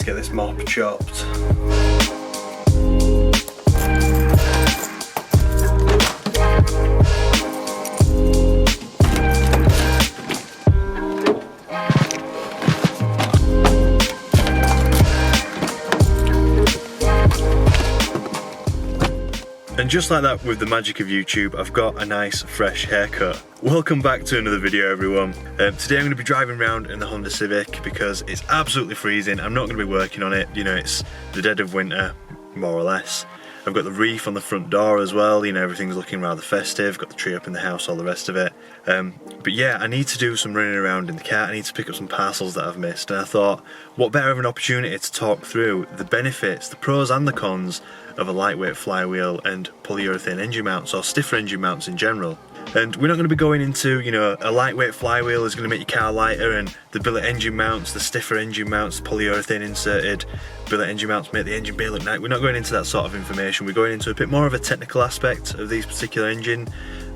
to get this mop chopped. And just like that, with the magic of YouTube, I've got a nice fresh haircut. Welcome back to another video, everyone. Today I'm going to be driving around in the Honda Civic because it's absolutely freezing. I'm not going to be working on it, you know, it's the dead of winter, more or less. I've got the wreath on the front door as well, you know, everything's looking rather festive, got the tree up in the house, all the rest of it. But yeah, I need to do some running around in the car, I need to pick up some parcels that I've missed, and I thought, what better of an opportunity to talk through the benefits, the pros and the cons of a lightweight flywheel and polyurethane engine mounts, or stiffer engine mounts in general. And we're not going to be going into, you know, a lightweight flywheel is going to make your car lighter, and the billet engine mounts, the stiffer engine mounts, the polyurethane inserted billet engine mounts make the engine bay look nice. We're not going into that sort of information. We're going into a bit more of a technical aspect of these particular engine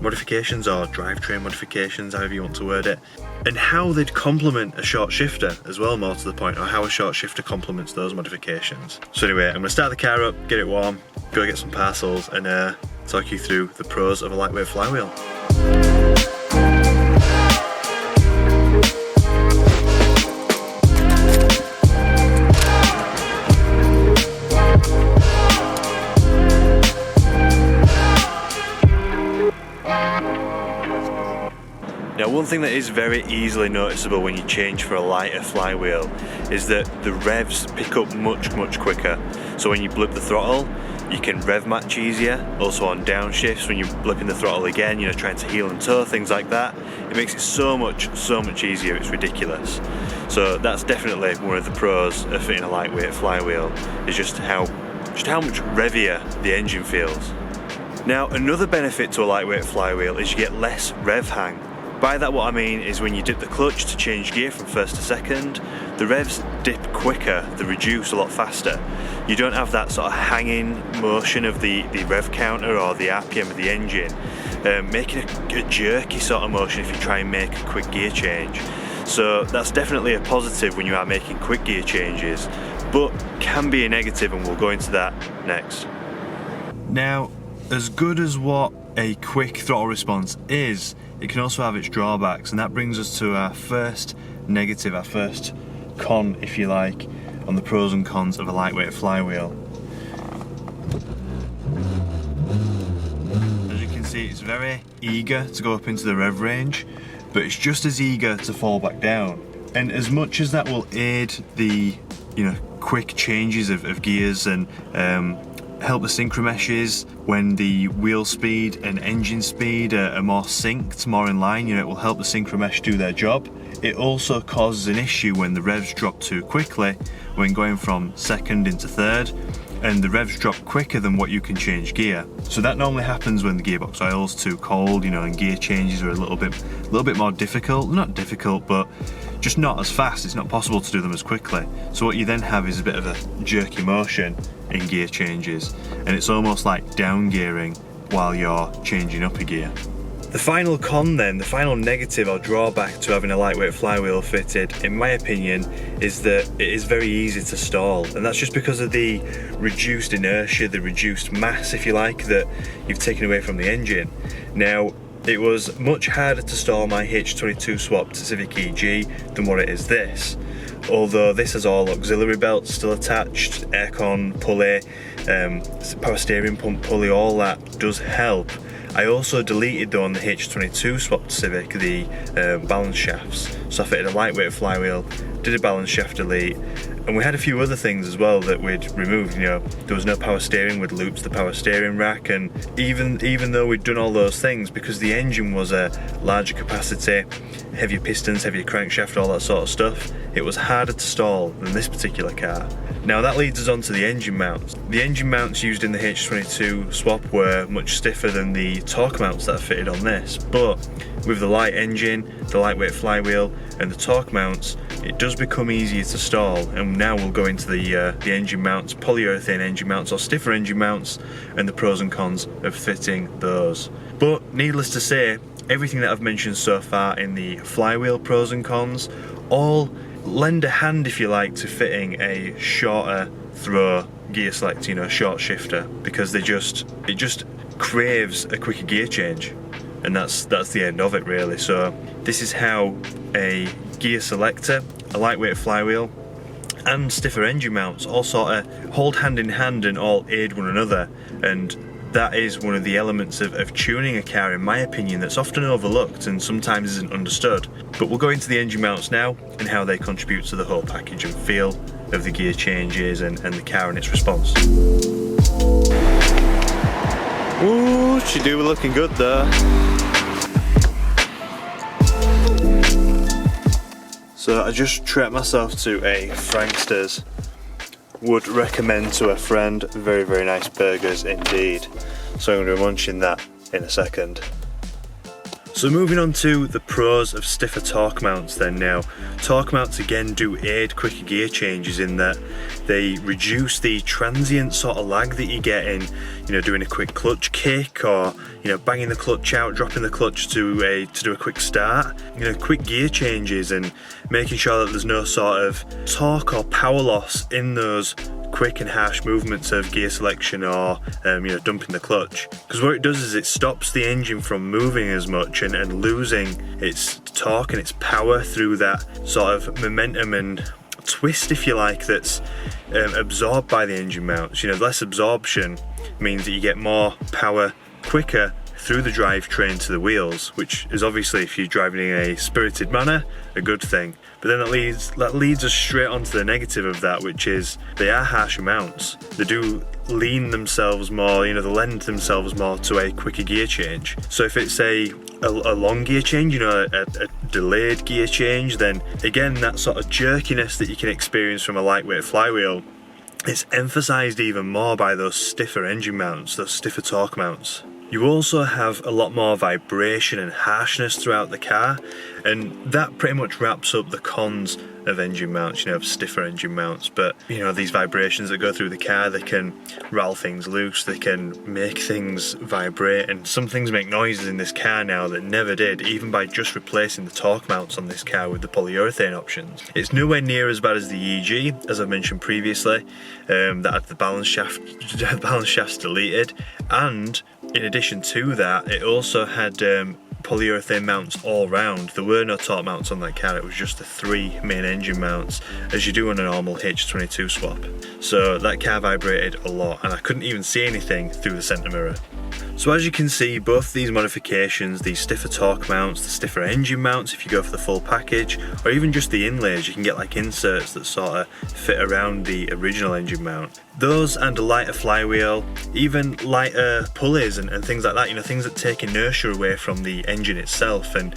modifications, or drivetrain modifications, however you want to word it, and how they'd complement a short shifter as well, more to the point, or how a short shifter complements those modifications. So anyway, I'm going to start the car up, get it warm, go get some parcels, and talk you through the pros of a lightweight flywheel. Now, one thing that is very easily noticeable when you change for a lighter flywheel is that the revs pick up much quicker. So when you blip the throttle, you can rev match easier. Also on downshifts, when you're blipping the throttle again, you know, trying to heel and toe, things like that, it makes it so much easier, it's ridiculous. So that's definitely one of the pros of fitting a lightweight flywheel, is just how much revier the engine feels. Now, another benefit to a lightweight flywheel is you get less rev hang. By that, what I mean is when you dip the clutch to change gear from first to second, the revs dip quicker, they reduce a lot faster. You don't have that sort of hanging motion of the rev counter or the RPM of the engine, making a jerky sort of motion if you try and make a quick gear change. So that's definitely a positive when you are making quick gear changes, but can be a negative, and we'll go into that next. Now, as good as what a quick throttle response is, it can also have its drawbacks, and that brings us to our first negative, our first con, if you like, on the pros and cons of a lightweight flywheel. As you can see, it's very eager to go up into the rev range, but it's just as eager to fall back down. And as much as that will aid the, you know, quick changes of gears and help the synchro-meshes when the wheel speed and engine speed are more synced, more in line, you know, it will help the synchro-mesh do their job. It also causes an issue when the revs drop too quickly, when going from second into third, and the revs drop quicker than what you can change gear. So that normally happens when the gearbox oil's too cold, you know, and gear changes are a little bit more difficult. Not difficult, but just not as fast. It's not possible to do them as quickly. So what you then have is a bit of a jerky motion in gear changes, and it's almost like down gearing while you're changing up a gear. The final con then, the final negative or drawback to having a lightweight flywheel fitted, in my opinion, is that it is very easy to stall, and that's just because of the reduced inertia, the reduced mass, if you like, that you've taken away from the engine. Now, it was much harder to stall my H22 swapped Civic EG than what it is this. Although this has all auxiliary belts still attached, aircon pulley, power steering pump pulley, all that does help. I also deleted though on the H22 swapped Civic the balance shafts, so I fitted a lightweight flywheel, did a balance shaft delete, and we had a few other things as well that we'd removed. You know, there was no power steering, we'd looped the power steering rack, and even though we'd done all those things, because the engine was a larger capacity, heavier pistons, heavier crankshaft, all that sort of stuff, it was harder to stall than this particular car. Now that leads us on to the engine mounts. The engine mounts used in the H22 swap were much stiffer than the torque mounts that are fitted on this, but with the light engine, the lightweight flywheel and the torque mounts, it does become easier to stall, and now we'll go into the engine mounts, polyurethane engine mounts or stiffer engine mounts, and the pros and cons of fitting those. But needless to say, everything that I've mentioned so far in the flywheel pros and cons all lend a hand, if you like, to fitting a shorter throw gear select, you know, short shifter, because it just craves a quicker gear change, and that's the end of it really. So this is how a gear selector, a lightweight flywheel, and stiffer engine mounts all sort of hold hand in hand and all aid one another, and that is one of the elements of tuning a car, in my opinion, that's often overlooked and sometimes isn't understood. But we'll go into the engine mounts now and how they contribute to the whole package and feel of the gear changes and the car and its response. Ooh, she do looking good there. So I just treated myself to a Frankster's. Would recommend to a friend. Very, very nice burgers indeed. So I'm going to be munching that in a second. So moving on to the pros of stiffer torque mounts then now. Torque mounts again do aid quicker gear changes in that they reduce the transient sort of lag that you get in, you know, doing a quick clutch kick, or, you know, banging the clutch out, dropping the clutch to do a quick start. You know, quick gear changes and making sure that there's no sort of torque or power loss in those quick and harsh movements of gear selection or you know, dumping the clutch. Because what it does is it stops the engine from moving as much and losing its torque and its power through that sort of momentum and twist, if you like, that's absorbed by the engine mounts. You know, less absorption means that you get more power quicker through the drivetrain to the wheels, which is obviously, if you're driving in a spirited manner, a good thing. But then that leads us straight onto the negative of that, which is they are harsher mounts. They do lean themselves more, you know, they lend themselves more to a quicker gear change. So if it's a long gear change, you know, a delayed gear change, then again, that sort of jerkiness that you can experience from a lightweight flywheel, it's emphasised even more by those stiffer engine mounts, those stiffer torque mounts. You also have a lot more vibration and harshness throughout the car, and that pretty much wraps up the cons of engine mounts, you know, of stiffer engine mounts. But, you know, these vibrations that go through the car, they can rattle things loose, they can make things vibrate, and some things make noises in this car now that never did, even by just replacing the torque mounts on this car with the polyurethane options. It's nowhere near as bad as the EG, as I mentioned previously, that had the balance shafts deleted, and in addition to that, it also had polyurethane mounts all round. There were no torque mounts on that car, it was just the 3 main engine mounts, as you do on a normal H22 swap. So that car vibrated a lot, and I couldn't even see anything through the centre mirror. So as you can see, both these modifications, these stiffer torque mounts, the stiffer engine mounts if you go for the full package, or even just the inlays, you can get like inserts that sort of fit around the original engine mount. Those and a lighter flywheel, even lighter pulleys and things like that, you know, things that take inertia away from the engine itself and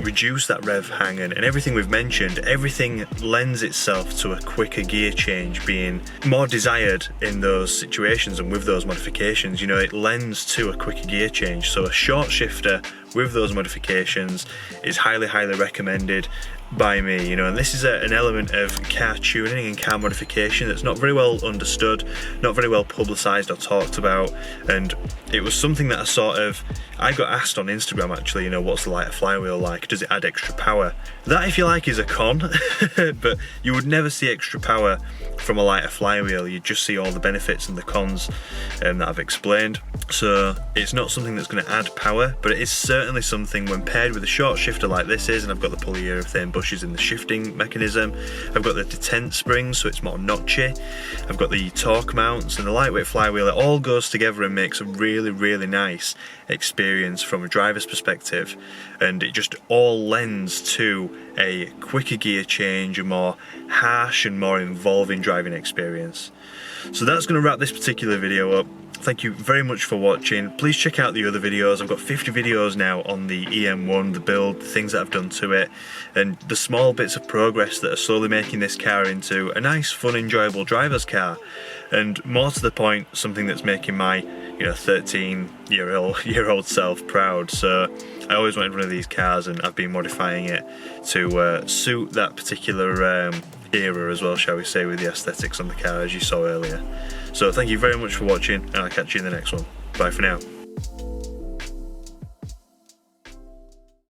reduce that rev hang and everything we've mentioned, everything lends itself to a quicker gear change being more desired in those situations, and with those modifications, you know, it lends to a quicker gear change. So a short shifter with those modifications is highly recommended by me, you know, and this is an element of car tuning and car modification that's not very well understood, not very well publicised or talked about, and it was something that I got asked on Instagram actually, you know, what's the lighter flywheel like, does it add extra power? That, if you like, is a con, but you would never see extra power from a lighter flywheel, you'd just see all the benefits and the cons that I've explained. So it's not something that's going to add power, but it is certainly something when paired with a short shifter like this is, and I've got the polyurethane bushes in the shifting mechanism, I've got the detent springs so it's more notchy, I've got the torque mounts and the lightweight flywheel. It all goes together and makes a really nice experience from a driver's perspective, and it just all lends to a quicker gear change, a more harsh and more involving driving experience. So that's going to wrap this particular video up. Thank you very much for watching. Please check out the other videos. I've got 50 videos now on the EM1, the build, the things that I've done to it, and the small bits of progress that are slowly making this car into a nice, fun, enjoyable driver's car. And more to the point, something that's making my, you know, 13-year-old self proud. So I always wanted one of these cars, and I've been modifying it to suit that particular era as well, shall we say, with the aesthetics on the car, as you saw earlier. So thank you very much for watching, and I'll catch you in the next one. Bye for now.